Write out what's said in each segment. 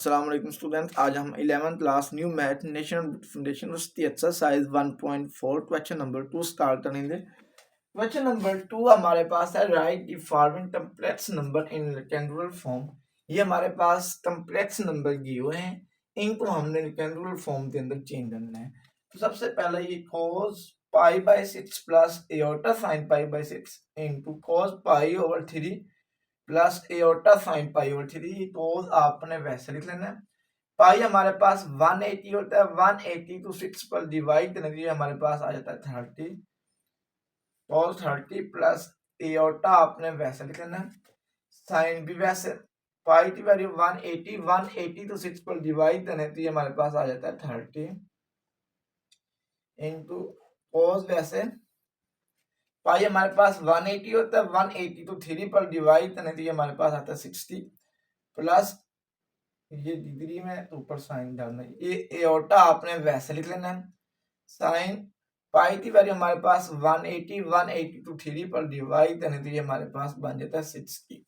अस्सलाम स्टूडेंट्स, आज हम 11th class new math national foundation उसकी एक्सरसाइज 1.4 क्वेश्चन नंबर 2 स्टार्ट करेंगे। क्वेश्चन नंबर 2 हमारे पास है right the following complex number in rectangular form. ये हमारे पास कॉम्प्लेक्स नंबर दिए हुए हैं, इनको हमने रेक्टेंगुलर फॉर्म के अंदर चेंज करना है। तो सबसे पहले ये cos π/6 plus iota sin π/6 into cos π/3 plus iota sine π/3 तो आपने वैसे लिख लेना है। पाई हमारे पास 180 होता है, 180 तो 6 पर डिवाइड करने के लिए हमारे पास आ जाता है 30 cos 30 प्लस एयोटा आपने वैसे लिख लेना है, साइन भी वैसे। पाई की वैल्यू 180, 180 तो 6 पर डिवाइड करने के लिए हमारे पास आ जाता है 30 इंटू cos वैसे। पाई हमारे पास 180 होता है, 180 तो 3 पर डिवाइड करने के लिए हमारे पास आता है 60 प्लस ये डिग्री में ऊपर साइन डालना है। ये एओर्टा आपने वैसे लिख लेना है, साइन पाई की वैल्यू हमारे पास 180, 180 टू 3 पर डिवाइड करने के लिए हमारे पास बन जाता है 60।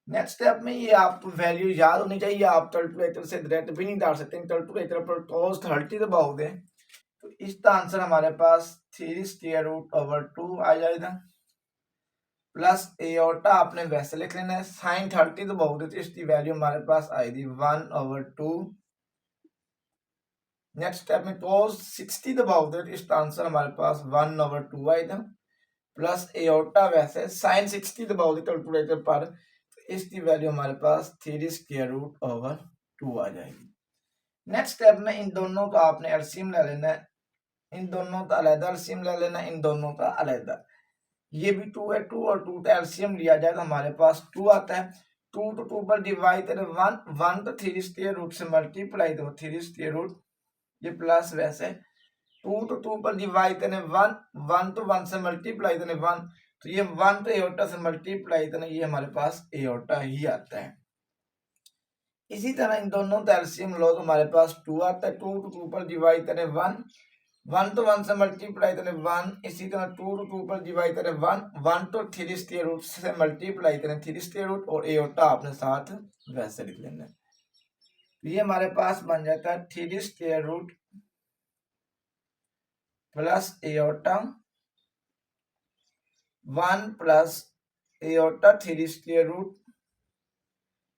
नेक्स्ट स्टेप में ये आपको वैल्यू याद होनी चाहिए, आप कैलकुलेटर से डायरेक्ट भी नहीं डाल सकते। कैलकुलेटर पर cos 30 दबाओगे तो इसका आंसर हमारे पास 3 स्क्वायर रूट ओवर 2 आ जाएगा प्लस एओर्टा आपने वैसे लिख लेना है, साइन 30 तो बहुत देती है, इसकी वैल्यू हमारे पास आएगी 1/2। नेक्स्ट स्टेप में cos 60 तो बहुत देती है, इसका आंसर हमारे पास 1/2 आएगा प्लस एओर्टा वैसे साइन 60 तो बहुत देती कैलकुलेटर पर, तो इसकी वैल्यू हमारे पास 3 स्क्वायर रूट ओवर 2 आ जाएगी। नेक्स्ट स्टेप में इन दोनों का आपने एलसीएम ले लेना है, इन दोनों का अलग एलसीएम ले लेना, इन दोनों का अलग। ये भी 2 है, 2 और 2 का एलसीएम लिया जाए तो हमारे पास 2 आता है। 2 तो 2 पर डिवाइड करें 1, 1 तो 3 स्क्वायर रूट से मल्टीप्लाई तो 3 स्क्वायर रूट, ये प्लस वैसे 2 तो 2 पर डिवाइड करें 1, 1 तो 1 से मल्टीप्लाई करें 1, तो ये 1 तो एओर्टा से मल्टीप्लाई करें, ये हमारे पास एओर्टा ही आता है। इसी तरह इन दोनों का एलसीएम लो तो हमारे पास 2 आता है। 2 तो 2 पर डिवाइड करें 1, 1 तो 1 से मल्टीप्लाई करें 1, इसी तरह 2 तो 2 पर डिवाइड करें 1, 1 तो 3 स्क्वायर रूट से मल्टीप्लाई करें 3 स्क्वायर रूट, और एओर्टा आपने साथ वैसे लिख लेना है। तो ये हमारे पास बन जाता है 3 square root plus iota 1 plus iota 3 square root,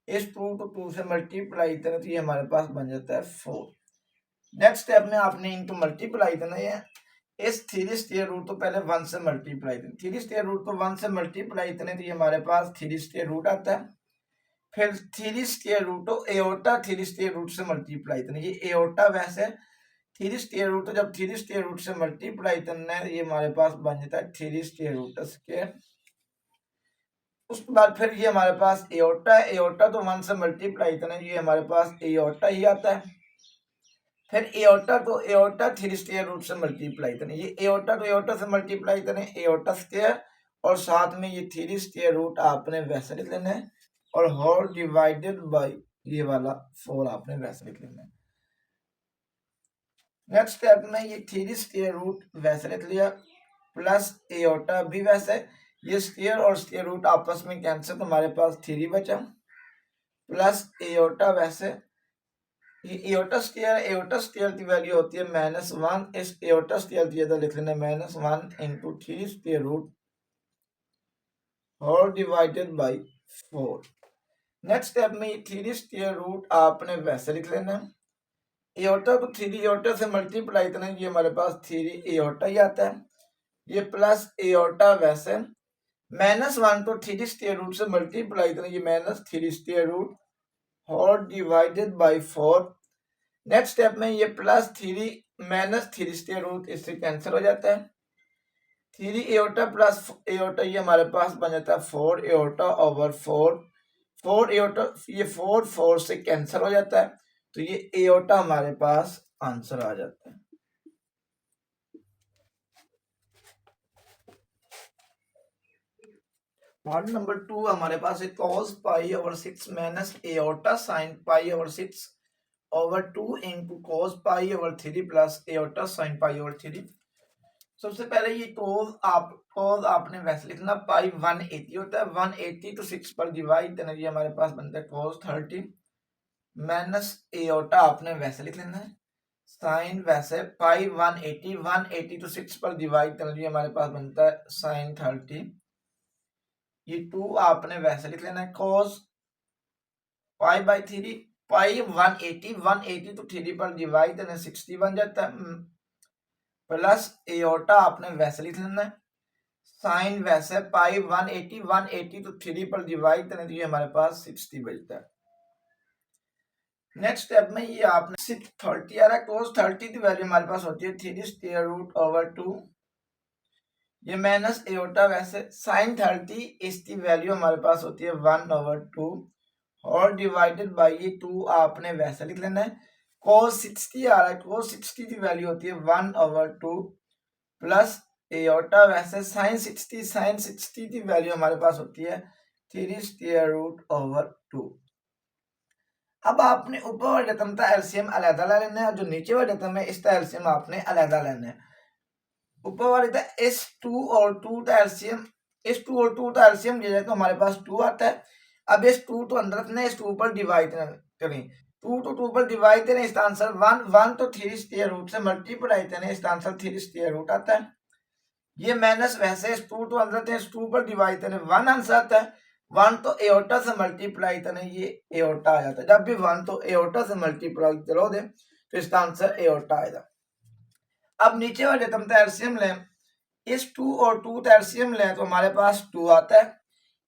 इस 2 तो 2 से मल्टीप्लाई करें तो ये हमारे पास बन जाता है 4। नेक्स्ट स्टेप में आपने इनको मल्टीप्लाई करना है, इस 3 स्क्वायर रूट तो पहले 1 से मल्टीप्लाई करें, 3 स्क्वायर रूट को 1 से मल्टीप्लाई करें तो ये हमारे पास 3 स्क्वायर रूट आता है। फिर 3 स्क्वायर रूट तो एओर्टा 3 स्क्वायर रूट से मल्टीप्लाई करें, ये एओर्टा वैसे 3 स्क्वायर रूट, तो जब 3 स्क्वायर रूट से मल्टीप्लाई करना है ये हमारे पास बन जाता है 3 स्क्वायर रूट स्क्वायर। उसके बाद फिर ये हमारे पास एओर्टा है, एओर्टा तो 1 से मल्टीप्लाई करें, ये हमारे पास एओर्टा ही आता है। फिर एओर्टा तो एओर्टा 3 स्क्वायर रूट से मल्टीप्लाई करें, ये एओर्टा तो एओर्टा से मल्टीप्लाई करें एओर्टा स्क्वायर, और साथ में ये 3 स्क्वायर रूट आपने वैसे लिख लेना है, और होल डिवाइडेड बाय ये वाला 4 आपने वैसे लिख लेना है। नेक्स्ट स्टेप में ये 3 स्क्वायर रूट वैसे लिख लिया प्लस एओर्टा भी वैसे, ये स्क्वायर और स्क्वायर रूट आपस में कैंसिल तो हमारे पास 3 बचा प्लस एओर्टा वैसे। ये एओर्टा स्क्वायर की वैल्यू होती है -1, इस एओर्टा स्क्वायर की जगह लिख लेना -1 इंटू 3 स्क्वायर रूट और डिवाइडेड बाय 4। नेक्स्ट स्टेप में ये 3 स्क्वायर रूट आपने वैसे लिख लेना है, एओर्टा तो 3 एओर्टा से मल्टीप्लाई करना, ये हमारे पास 3 एओर्टा ही आता है, ये प्लस एओर्टा वैसे -1 तो 3 स्क्वायर रूट से मल्टीप्लाई करना, ये -3 स्क्वायर रूट और डिवाइडेड बाय 4। नेक्स्ट स्टेप में ये +3 -3 स्क्वायर रूट इससे कैंसिल हो जाता है, 3 एओर्टा प्लस एओर्टा ये हमारे पास बन जाता है 4 एओर्टा ओवर 4, 4 एओर्टा, ये 4 4 से कैंसिल हो जाता है, तो ये एओर्टा हमारे पास आंसर आ जाता है। पार्ट नंबर 2 हमारे पास है cos π/6 minus iota sin π/6 over 2 into cos π/3 plus iota sin π/3। सबसे पहले ये cos आपने वैसे लिखना, पाई 180 होता है, 180 तो 6 पर डिवाइड करना, ये हमारे पास बनता है cos 30 माइनस एओटा आपने वैसे लिख लेना है, साइन वैसे पाई 180 तो 6 पर डिवाइड कर लिया, हमारे पास बनता है साइन 30। ये 2 आपने वैसे लिख लेना है, cos पाई बाई 3, पाई 180 तो 3 पर डिवाइड करना 60 बन जाता है, प्लस एओटा आपने वैसे लिख लेना है, साइन वैसे पाई 180 तो 3 पर डिवाइड करना, तो ये हमारे पास 60 बचता है। नेक्स्ट स्टेप में ये आपने 630 आ रहा है, cos 30 की वैल्यू हमारे पास होती है 3 स्क्वायर रूट ओवर 2, ये माइनस एओटा वैसे साइन 30 इसकी वैल्यू हमारे पास होती है 1/2 और डिवाइडेड बाई ये 2 आपने वैसे लिख लेना है, cos 60 आ रहा है, cos 60 की वैल्यू होती है 1/2 प्लस एओटा वैसे साइन 60 की वैल्यू हमारे पास होती है 3 स्क्वायर रूट ओवर 2। अब आपने ऊपर वाले रकम का एलसीएम अलहदा ले लेना है और जो नीचे वाले रकम है इसका एलसीएम आपने अलहदा लेना है। ऊपर वाले का S2 और 2 का एलसीएम, S2 और 2 का एलसीएम ले जाए तो हमारे पास 2 आता है। अब इस 2 तो अंदर रखना है, इस 2 पर डिवाइड करें, 2 तो 2 पर डिवाइड करें, इसका आंसर 1 तो 3 स्क्वायर रूट से मल्टीप्लाई करें, इसका आंसर 3 स्क्वायर रूट आता है। ये माइनस वैसे इस 2 तो अंदर थे, इस 2 पर डिवाइड करें 1 आंसर आता है, 1 तो एओटा से मल्टीप्लाई करें, ये एओटा आ जाता है। जब भी 1 तो एओटा से मल्टीप्लाई करो दे तो इसका आंसर एओटा आएगा। अब नीचे वाले रकम का एलसीएम लें, इस 2 और 2 का एलसीएम लें तो हमारे पास 2 आता है,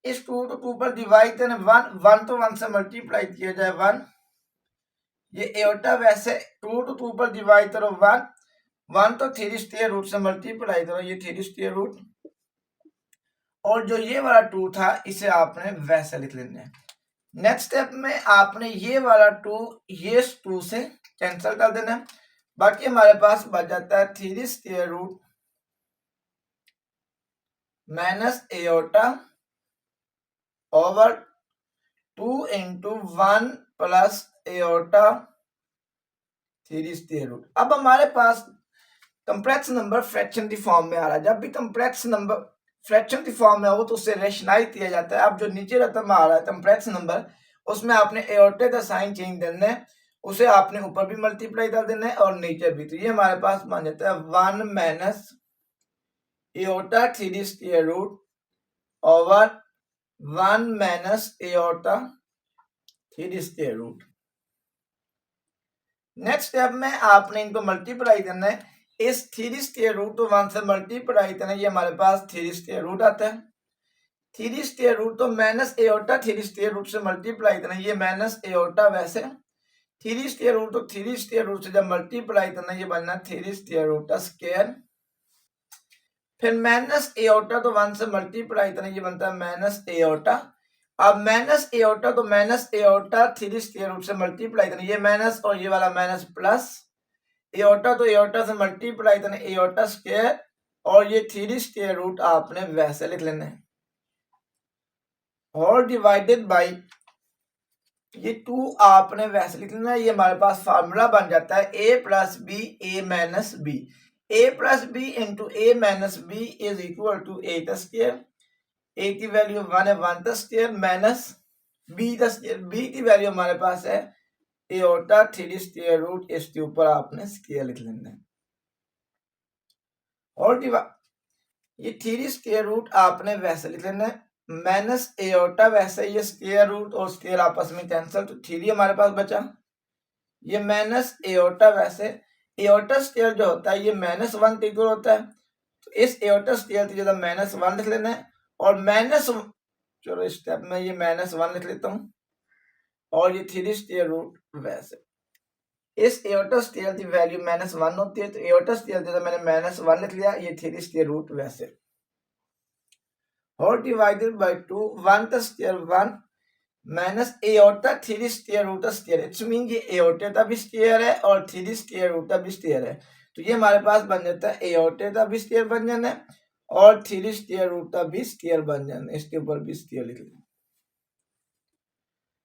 इस 2 तो 2 पर डिवाइड करें 1 तो 1 से मल्टीप्लाई किया जाए 1, ये एओटा वैसे 2 तो 2 पर डिवाइड करो 1 तो 3 स्क्वायर रूट से मल्टीप्लाई करो, ये 3 स्क्वायर रूट, और जो ये वाला 2 था इसे आपने वैसे लिख लेना है। नेक्स्ट स्टेप में आपने ये वाला 2 ये 2 से कैंसिल कर देना है, बाकी हमारे पास बच जाता है 3 square root minus iota over 2 into 1 plus iota 3 square root. अब हमारे पास कॉम्प्लेक्स नंबर फ्रैक्शन की फॉर्म में आ रहा है, जब भी कॉम्प्लेक्स नंबर फ्रैक्शन की फॉर्म में हो तो उसे रेशनाइज किया जाता है। अब जो नीचे रकम आ रहा है कॉम्प्लेक्स नंबर, उसमें आपने एओटे का साइन चेंज करना है, उसे आपने ऊपर भी मल्टीप्लाई कर देना है और नीचे भी, तो ये हमारे पास बन जाता है 1 minus iota 3 square root over 1 minus iota 3 square root. Next step में आपने इनको मल्टीप्लाई करना है, इस 3 स्क्वायर रूट तो 1 से मल्टीप्लाई करना है, ये हमारे पास 3 स्क्वायर रूट आता है, 3 स्क्वायर रूट तो माइनस एओटा 3 स्क्वायर रूट से मल्टीप्लाई करना है, ये माइनस एओटा वैसे 3 स्क्वायर रूट तो 3 स्क्वायर रूट से जब मल्टीप्लाई करना है, ये बनना 3 स्क्वायर रूट स्क्वायर, फिर माइनस एओटा तो 1 से मल्टीप्लाई करना है, ये बनता है माइनस एओटा। अब माइनस एओटा तो माइनस एओटा 3 स्क्वायर रूट से मल्टीप्लाई करना, ये माइनस और ये वाला माइनस प्लस, एओटा तो एओटा से मल्टीप्लाई करना एओटा स्क्वायर, और ये 3 स्क्वायर रूट आपने वैसे लिख लेना है, और डिवाइडेड बाई ये 2 आपने वैसे लिख लेना है। ये हमारे पास फार्मूला बन जाता है a plus B A minus B, a plus B into A minus B is equal to A का स्क्वायर, ए की वैल्यू 1 है 1 का स्क्वायर माइनस बी का स्क्वायर, बी की वैल्यू हमारे पास है एओटा 3 स्क्वायर रूट, इसके ऊपर आपने स्क्वायर लिख लेना है, और ये 3 स्क्वायर रूट आपने वैसे लिख लेना है, माइनस एओटा वैसे ये स्क्वायर रूट और स्क्वायर आपस में कैंसिल, तो 3 हमारे पास बचा, ये माइनस एओटा वैसे एओटा स्क्वायर जो होता है ये -1 के इक्वल होता है, तो इस एओटा स्क्वायर की जगह -1 लिख लेना है, और माइनस, चलो इस स्टेप में ये -1 लिख लेता हूँ, और ये 3 स्क्वायर रूट वैसे, इस एओटा स्क्वायर की वैल्यू -1 होती है, तो एओटा स्क्वायर की जगह मैंने -1 लिख लिया, ये 3 स्क्वायर रूट वैसे, और डिवाइडेड बाय 2 1 का square 1 minus iota 3 square root square, it's mean ये एओटे का भी स्क्वायर है और 3 स्क्वायर रूट का भी स्क्वायर है, तो ये हमारे पास बन जाता है एओटे का भी स्क्वायर बन जाना है और 3 स्क्वायर रूट का भी स्क्वायर बन जाना है, इसके ऊपर भी स्क्वायर लिख लें।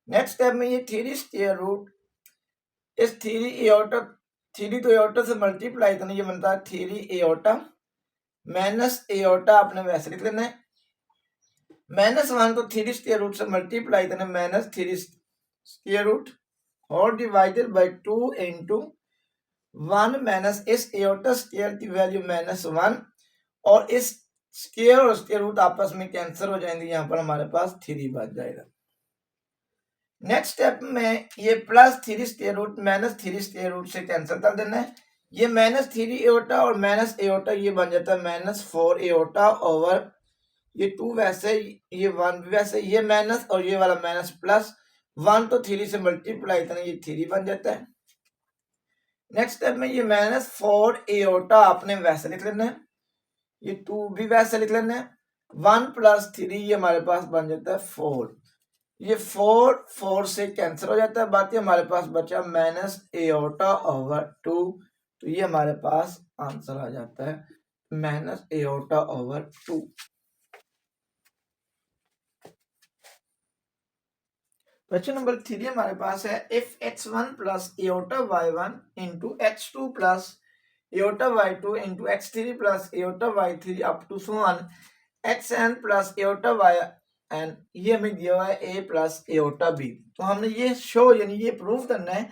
नेक्स्ट स्टेप में ये 3 स्क्वायर रूट, इस 3 एओटा 3 तो एओटा से मल्टीप्लाई करना, ये बनता है 3 एओटा माइनस एओटा आपने वैसे लिख लेना है, -1 तो 3 स्क्वायर रूट से मल्टीप्लाई करना, -3 square root whole divided by 2 into 1 minus इस एयोटा स्क्वायर की वैल्यू -1 और इस स्क्वायर और स्क्वायर रूट आपस में कैंसिल हो जाएंगे, यहाँ पर हमारे पास 3 बच जाएगा। नेक्स्ट स्टेप में ये +3 स्क्वायर रूट -3 स्क्वायर रूट से कैंसिल कर देना है। ये -3 एयोटा और माइनस एयोटा ये बन जाता है -4 एयोटा ओवर ये 2 वैसे ये 1 वैसे ये माइनस और ये वाला माइनस प्लस 1 तो 3 से मल्टीप्लाई करना ये 3 बन जाता है। नेक्स्ट स्टेप में ये -4 एयोटा आपने वैसे लिख लेना है, ये 2 भी वैसे लिख लेना है। 1 + 3 ये हमारे पास बन जाता है 4। ये 4 से कैंसिल हो जाता है, बाकी हमारे पास बचा -एयोटा ओवर 2, तो ये हमारे पास आंसर आ जाता है -एयोटा ओवर 2। क्वेश्चन नंबर 3 हमारे पास है if x1 + iota y1 into x2 + iota y2 into x3 + iota y3 up to so on xn + iota yn, ये हमें दिया हुआ है a + एयोटा b। तो हमने ये शो यानी ये प्रूव करना है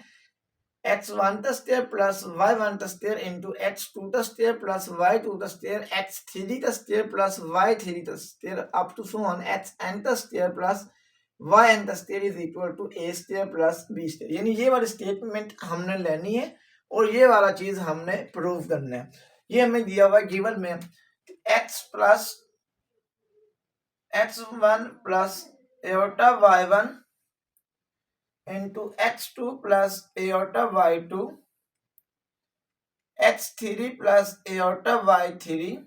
x1 का स्क्वायर प्लस y1 का स्क्वायर इंटू x2 का स्क्वायर प्लस y2 का स्क्वायर x3 का स्क्वायर प्लस y3 का square up to so on xn का स्क्वायर प्लस yn का square is equal to a square plus b square. यानी ये वाली स्टेटमेंट हमने लेनी है और ये वाला चीज हमने प्रूव करना है। ये हमें दिया हुआ गिवन में x plus x1 plus iota y1 into x2 plus iota y2 x3 plus iota y3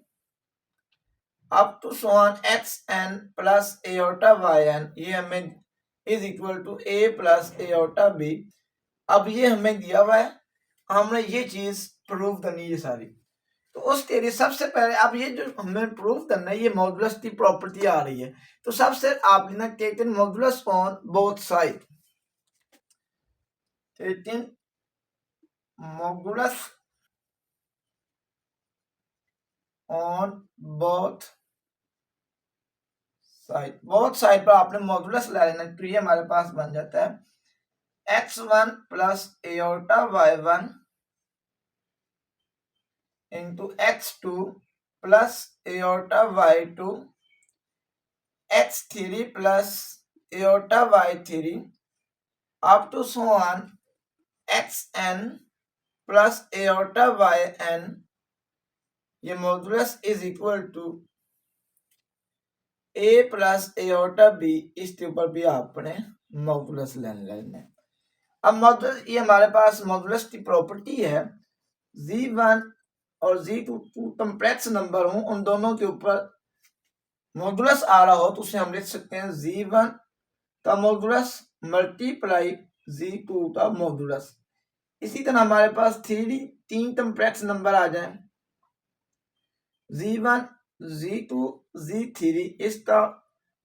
up to so on xn plus iota yn, ये हमें is equal to a plus iota b। अब ये हमें दिया हुआ है, हमने ये चीज प्रूव करनी है सारी। तो उसके लिए सबसे पहले अब ये जो हमें प्रूव करना है ये मॉडुलस की प्रॉपर्टी आ रही है, तो सबसे आप लेना taken modulus on both side, taken modulus on both side. Both side पर आपने मॉडुलस ले लेना, तो ये हमारे पास बन जाता है x1 plus iota y1 into x2 plus iota y2 x3 plus iota y3 up to so on xn plus iota yn, ये modulus is equal to a plus iota b, इसके ऊपर भी आपने मॉडुलस लेना है। अब मॉडुलस ये हमारे पास मॉडुलस की प्रॉपर्टी है z1 और z2 कॉम्प्लेक्स नंबर हो, उन दोनों के ऊपर मॉडुलस आ रहा हो तो उसे हम लिख सकते हैं z1 का मॉडुलस मल्टीप्लाई z2 का मॉडुलस। इसी तरह हमारे पास तीन कॉम्प्लेक्स नंबर आ जाए z1 z2 z3, इसका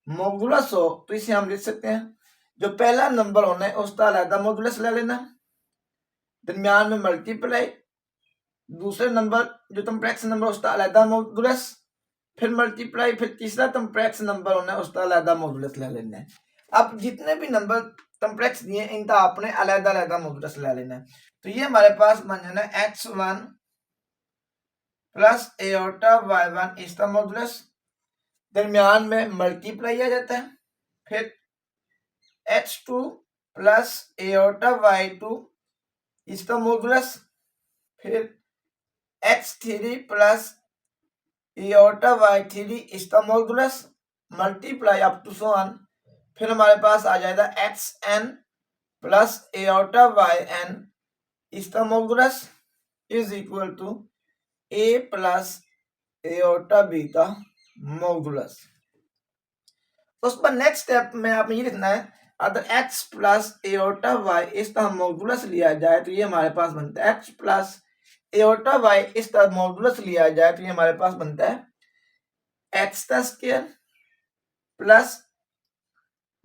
मॉडुलस हो तो इसे हम लिख सकते हैं जो पहला नंबर होना है उसका अलग मॉडुलस ले लेना, दरमियान में मल्टीप्लाई, दूसरे नंबर जो कॉम्प्लेक्स नंबर उसका अलग मॉडुलस, फिर मल्टीप्लाई, फिर तीसरा कॉम्प्लेक्स नंबर होना है उसका अलग मॉडुलस ले लेना है। अब जितने भी नंबर कॉम्प्लेक्स दिए इनका आपने अलग अलग मॉडुलस ले लेना है। तो ये हमारे पास बन जाना है x1 प्लस एयोटा y1 इसका मॉडुलस, दरमियान में मल्टीप्लाई आ जाता है, फिर x2 प्लस एयोटा y2 इसका मॉडुलस, फिर x3 प्लस एयोटा y3 इसका modulus multiply up to so on, फिर हमारे पास आ जाएगा xn प्लस एयोटा yn इसका modulus is equal to a plus iota b का मॉडुलस। उस पर नेक्स्ट स्टेप में आपने ये लिखना है अगर x प्लस एयोटा y इसका मॉडुलस लिया जाए तो ये हमारे पास बनता है x प्लस एयोटा y इसका मॉडुलस लिया जाए तो ये हमारे पास बनता है x का स्क्वायर प्लस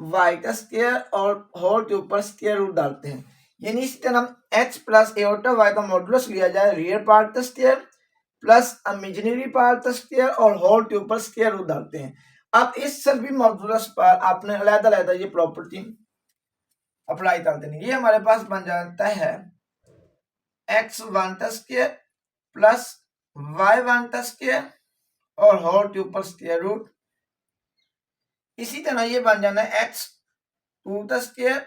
y का स्क्वायर और होल के ऊपर स्क्वायर रूट डालते हैं। यानी इसी तरह हम x प्लस एयोटा y का मॉडुलस लिया जाए रियल पार्ट का स्क्वायर प्लस इमेजिनरी पार्ट का स्क्वायर और होल के ऊपर स्क्वायर रूट डालते हैं। अब इस सभी मॉडुलस पर आपने अलग-अलग ये प्रॉपर्टी अप्लाई कर देंगे, ये हमारे पास बन जाता है x1 का स्क्वायर प्लस y1 का स्क्वायर और होल के ऊपर स्क्वायर रूट। इसी तरह ये बन जाना है x2 का स्क्वायर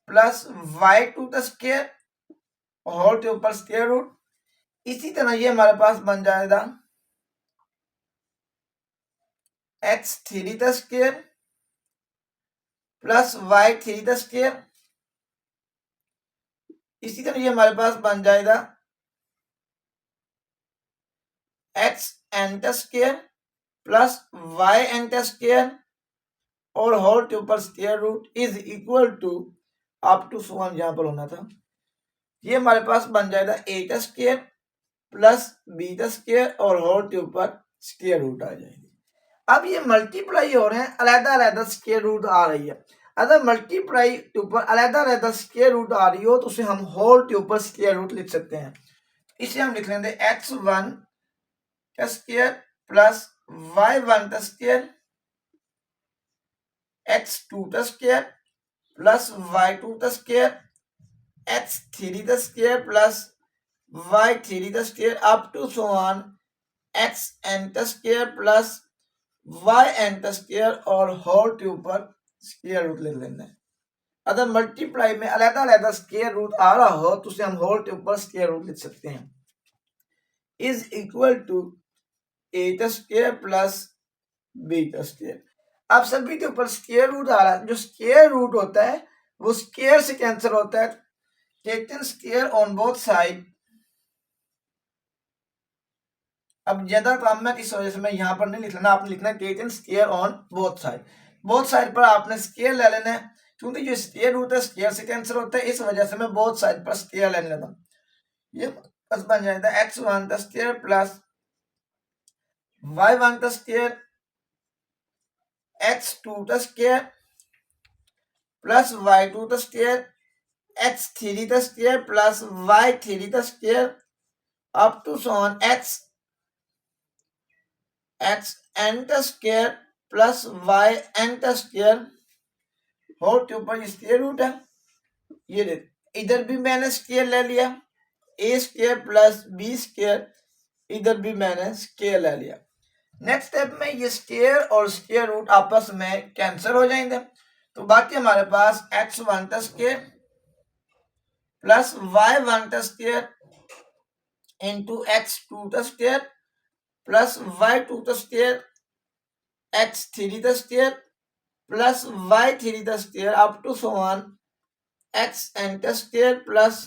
प्लस y2 का स्क्वायर और होल के ऊपर स्क्वायर रूट। इसी तरह ये हमारे पास बन जाएगा x3 का स्क्वायर प्लस y3 का स्क्वायर। इसी तरह ये हमारे पास बन जाएगा xn का स्क्वायर प्लस yn का स्क्वायर और होल के ऊपर square root is equal to up to one यहां पर होना था। ये हमारे पास बन जाएगा a का स्क्वायर प्लस b का स्क्वायर और होल के ऊपर स्क्वायर रूट आ जाएगी। अब ये मल्टीप्लाई हो रहे हैं, अलग अलग स्क्वायर रूट आ रही है। अगर मल्टीप्लाई के ऊपर अलग अलग स्क्वायर रूट आ रही हो तो उसे हम होल के ऊपर स्क्वायर रूट लिख सकते हैं। इसे हम लिख लेंगे x1 का स्क्वायर प्लस y1 का स्क्वायर x2 का स्क्वायर प्लस y2 का स्क्वायर x3 का स्क्वायर प्लस y3 का square up to so on xn का स्क्वायर प्लस yn का स्क्वायर और होल के ऊपर स्क्वायर रूट लिख लेना है। अगर मल्टीप्लाई में अलग अलग स्क्वायर रूट आ रहा हो तो उसे हम होल के ऊपर स्क्वायर रूट लिख सकते हैं। इज इक्वल टू a का स्क्वायर प्लस b का स्क्वायर। अब सभी के ऊपर स्क्वायर रूट आ रहा है, जो स्क्वायर रूट होता है वो स्क्वायर से कैंसिल होता है। Taken square on both side. अब ज्यादा काम है इस वजह से मैं यहाँ पर नहीं लिख लेना, आपने लिखना है taken square on both side. Both side पर आपने स्क्वायर ले लेना है, क्योंकि जो स्क्वायर रूट है स्क्वायर से कैंसिल होता है, इस वजह से मैं बोथ साइड पर स्क्वायर ले लेता हूँ। ये बस बन जाएगा x1 का स्क्वायर प्लस y1 का स्क्वायर x2 का स्क्वायर प्लस y2 का स्क्वायर x3 का स्क्वायर प्लस y3 का square up to so on xn का स्क्वायर प्लस yn का स्क्वायर होल के ऊपर स्क्वायर रूट है। ये देख, इधर भी मैंने स्क्वायर ले लिया a square plus b square, इधर भी मैंने स्क्वायर ले लिया। नेक्स्ट स्टेप में ये स्क्वायर और स्क्वायर रूट आपस में कैंसिल हो जाएंगे, तो बाकी हमारे पास x1 का स्क्वायर प्लस y1 का स्क्वायर इंटू x2 का स्क्वायर प्लस y2 का स्क्वायर x3 का स्क्वायर प्लस y3 का square up to so on xn का स्क्वायर प्लस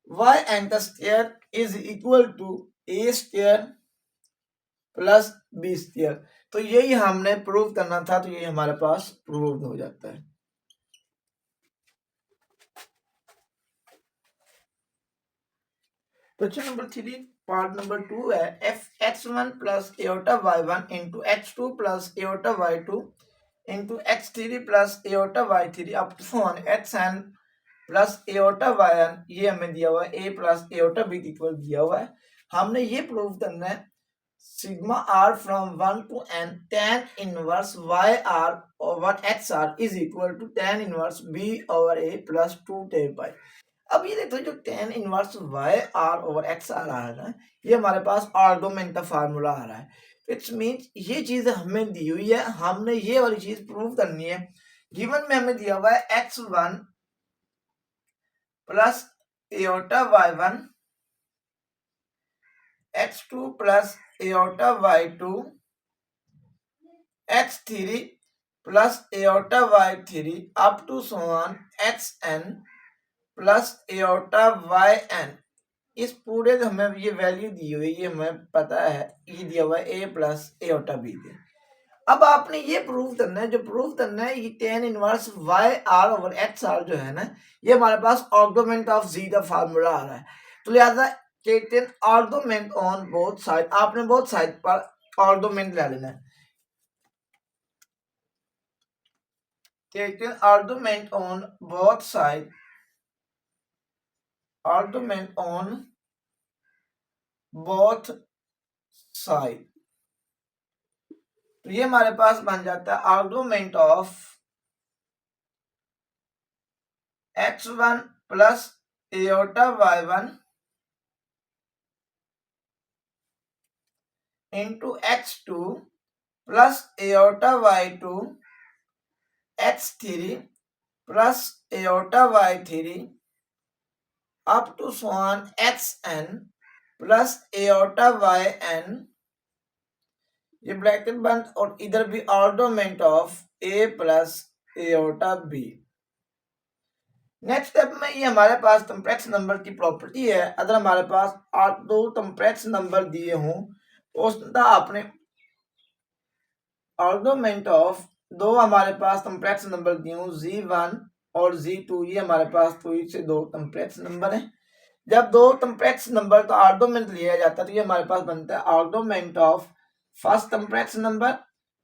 yn का square is equal to a square plus b square. तो यही हमने प्रूव करना था, तो यही हमारे पास प्रूव हो जाता है। क्वेश्चन नंबर 3 पार्ट नंबर 2 है x1 plus iota y1 into x2 plus iota y2 into x3 plus iota y3 up to on xn plus iota yn। ये हमें दिया हुआ है a plus iota b equal दिया हुआ है। हमने ये प्रूव करना है sigma r from 1 to n tan inverse yr over xr is equal to tan inverse b over a plus 2 tan pi. अब ये देखो जो tan inverse yr over xr आ रहा है, ये हमारे पास आर्गुमेंट का फार्मूला आ रहा है। इट्स मींस ये चीज हमें दी हुई है, हमने ये वाली चीज प्रूव करनी है। गिवन में हमें दिया हुआ है x1 plus iota y1 x2 plus iota y2 x3 plus iota y3 up to so on xn plus iota yn। इस पूरे का हमें ये वैल्यू दी हुई है, ये हमें पता है, ये दिया हुआ है a प्लस एओटा b दिया। अब आपने ये प्रूव करना है, जो प्रूव करना है ये tan inverse yr over xr जो है ना, ये हमारे पास आर्गुमेंट ऑफ z का फार्मूला आ रहा है। तो लिहाजा taken argument on both side, आपने बोथ साइड पर आर्गुमेंट ले लेना है। Taken argument on both side, argument on both side. तो ये हमारे पास बन जाता है argument of x1 plus iota y1 into x2 plus iota y2 x3 plus iota y3 up to so on xn plus iota yn, ये bracket बंद और इधर भी argument of a plus iota b। Next step में ये हमारे पास complex number की प्रॉपर्टी है। अगर हमारे पास दो कॉम्प्लेक्स नंबर दिए हों तो उसका आपने आर्गुमेंट ऑफ दो हमारे पास कॉम्प्लेक्स नंबर दिए हों z1 और z2, ये हमारे पास कोई से दो कॉम्प्लेक्स नंबर हैं। जब दो कॉम्प्लेक्स नंबर का आर्गुमेंट लिया जाता है तो ये हमारे पास बनता है argument of first complex number.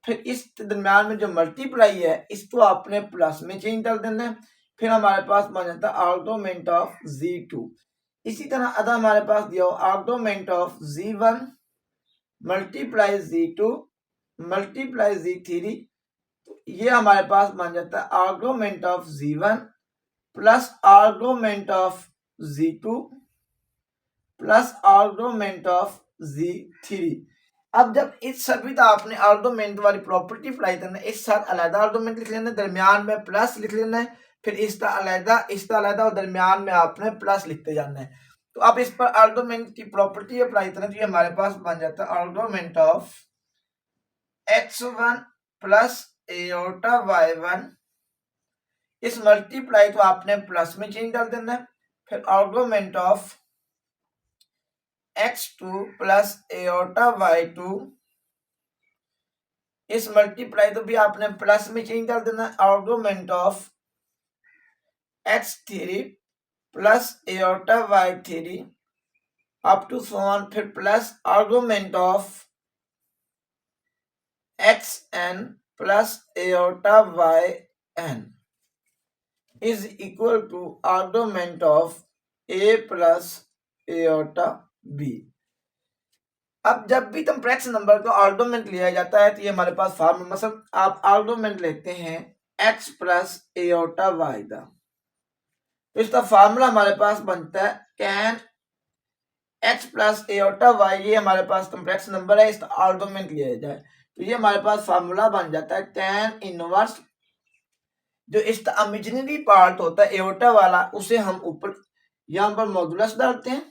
फिर इस दरम्यान में जो मल्टीप्लाई है इसको आपने प्लस में चेंज कर देना है, फिर हमारे पास बन जाता है आर्गुमेंट ऑफ z2। इसी तरह अगर हमारे पास दिया हो argument of z1 multiply z2 multiply z3, तो ये हमारे पास बन जाता है argument of z1 plus argument of z2 plus argument of z3। अब जब इस सभी का आपने आर्गुमेंट वाली प्रॉपर्टी अप्लाई करना है, इस साथ अलग आर्गुमेंट लिख लेना है, दरमियान में प्लस लिख लेना है, फिर इसका अलग और दरमियान में आपने प्लस लिखते जाना है। तो अब इस पर आर्गुमेंट की प्रॉपर्टी अप्लाई करें तो ये हमारे पास बन जाता है argument of x1 plus iota y1, इस मल्टीप्लाई को आपने प्लस में चेंज कर देना है, फिर argument of x2 plus iota y2, इस मल्टीप्लाई तो भी आपने प्लस में चेंज कर देना है, argument of x3 plus iota y3 up to so on, फिर plus argument of xn plus iota yn is equal to argument of a plus iota b। अब जब भी कॉम्प्लेक्स नंबर का आर्गुमेंट लिया जाता है तो ये हमारे पास फार्मूला, मतलब आप आर्गुमेंट लेते हैं x प्लस एओटा y का, तो इसका फार्मूला हमारे पास बनता है tan x plus aorta y, ये हमारे पास कॉम्प्लेक्स नंबर है, इसका आर्गुमेंट लिया जाए तो ये हमारे पास फार्मूला बन जाता है tan इनवर्स, जो इसका इमेजिनरी पार्ट होता है एओटा वाला उसे हम ऊपर यहाँ पर मॉडुलस डालते हैं,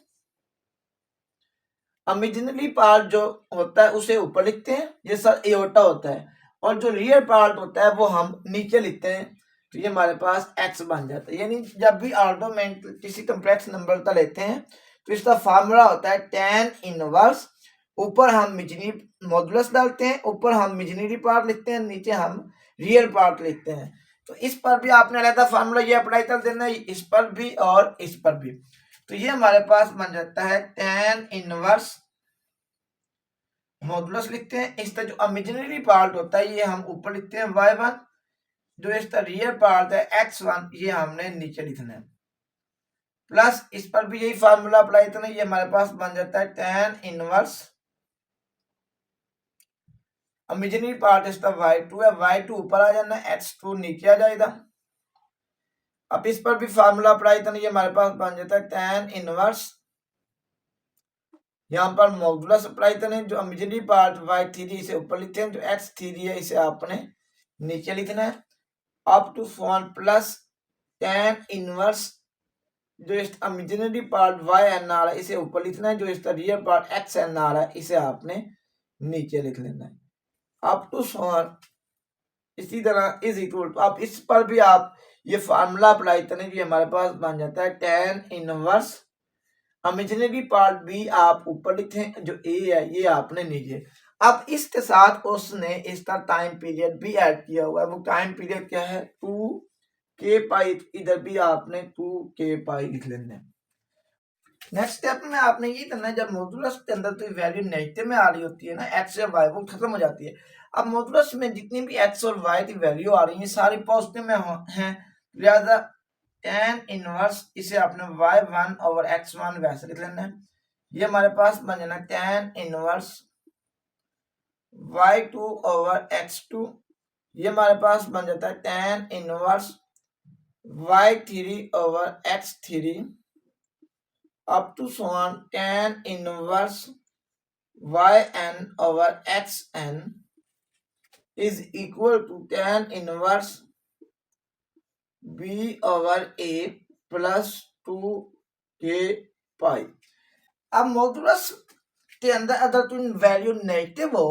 इमेजिनरी पार्ट जो होता है उसे ऊपर लिखते हैं, ये सर एओटा होता है, और जो रियल पार्ट होता है वो हम नीचे लिखते हैं, तो ये हमारे पास x बन जाता है। यानी जब भी आर्गुमेंट किसी कॉम्प्लेक्स नंबर का लेते हैं तो इसका फार्मूला होता है tan इनवर्स, ऊपर हम इमेजिनरी मॉडुलस डालते हैं, ऊपर हम इमेजिनरी पार्ट लिखते हैं, नीचे हम रियल पार्ट लिखते हैं। तो इस पर भी आपने अलग फार्मूला ये अप्लाई कर देना है, इस पर भी और इस पर भी। तो ये हमारे पास बन जाता है tan इनवर्स मॉडुलस लिखते हैं, इसका जो इमेजिनरी पार्ट होता है ये हम ऊपर लिखते हैं y1, जो इसका रियल पार्ट है x1 ये हमने नीचे लिखना है, प्लस इस पर भी यही फार्मूला अप्लाई करना है, ये हमारे पास बन जाता है tan इनवर्स इमेजिनरी पार्ट इसका y2 है, y2 ऊपर आ जाना है, x2 नीचे आ जाएगा। अब इस पर भी फार्मूला अप्लाई करना, ये हमारे पास बन जाता है tan इनवर्स, यहाँ पर मॉडुलस अप्लाई करें, जो इमेजिनरी पार्ट y3 इसे ऊपर लिखते हैं, जो x3 है इसे आपने नीचे लिखना है, अप टू फॉन प्लस tan इनवर्स, जो इसका इमेजिनरी पार्ट yn आ रहा है इसे ऊपर लिखना है, जो इसका रियल पार्ट xn आ रहा है इसे आपने नीचे लिख लेना है, अप टू फॉन इसी तरह इज इक्वल टू, आप इस पर भी आप ये फार्मूला अप्लाई करें, ये हमारे पास बन जाता है tan inverse imaginary part b आप ऊपर लिखें, जो ए है ये आपने नीचे। अब इसके साथ उसने इसका टाइम पीरियड भी ऐड किया हुआ है, वो टाइम पीरियड क्या है 2k पाई, इधर भी आपने 2k पाई लिख लेना है। नेक्स्ट स्टेप में आपने ये करना है, जब मॉडुलस के अंदर तो वैल्यू नेगेटिव में आ रही होती है ना, एक्स या वाई, वो खत्म हो जाती है। अब मॉडुलस में जितनी भी एक्स और वाई की वैल्यू आ रही है सारी पॉजिटिव में हैं, लिहाजा tan इनवर्स इसे आपने y1 ओवर x1 वैसे लिख लेना है, ये हमारे पास बन जाना tan inverse y2 over x2, ये हमारे पास बन जाता है tan inverse y3/x3 up to so on tan inverse yn/xn is equal to tan inverse b/a plus 2k पाई। अब मॉडुलस के अंदर अगर तुम वैल्यू नेगेटिव हो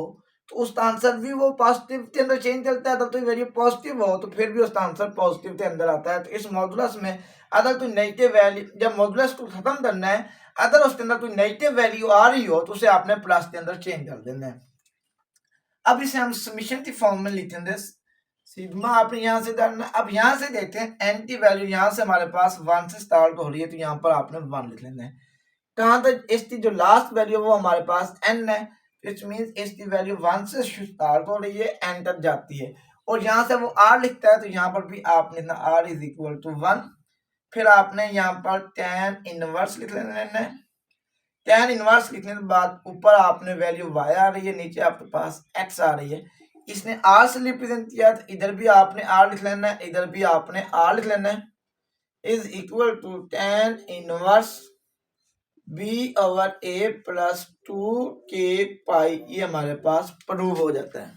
तो उसका आंसर भी वो पॉजिटिव के अंदर चेंज करता है, अगर तुम वैल्यू पॉजिटिव हो तो फिर भी उसका आंसर पॉजिटिव के अंदर आता है। तो इस मॉडुलस में अगर तुम नेगेटिव वैल्यू, जब मॉडुलस को खत्म करना है, अगर उसके अंदर कोई नेगेटिव वैल्यू आ रही हो तो उसे आपने प्लस के अंदर चेंज कर देना है। अब इसे हम समीशन की फॉर्म में लिखेंगे, सिग्मा आपने यहाँ से करना। अब यहाँ से देखते हैं एन की वैल्यू यहाँ से हमारे पास 1 से स्टार्ट हो रही है, तो यहाँ पर आपने 1 लिख लेना है। कहाँ तक इसकी जो लास्ट वैल्यू वो हमारे पास n है, विच मींस इसकी वैल्यू 1 से स्टार्ट हो रही है, n तक जाती है। और यहाँ से वो r लिखता है, तो यहाँ पर भी आपने लिखना r इज इक्वल टू 1। फिर आपने यहाँ पर tan इनवर्स लिख लेना है। tan इनवर्स लिखने के बाद ऊपर आपने वैल्यू y आ रही है, नीचे आपके पास x आ रही है। इसने r से रिप्रेजेंट किया, तो इधर भी आपने r लिख लेना है, इधर भी आपने r लिख लेना है, is equal to tan inverse b/a plus 2k pi. ये हमारे पास प्रूव हो जाता है।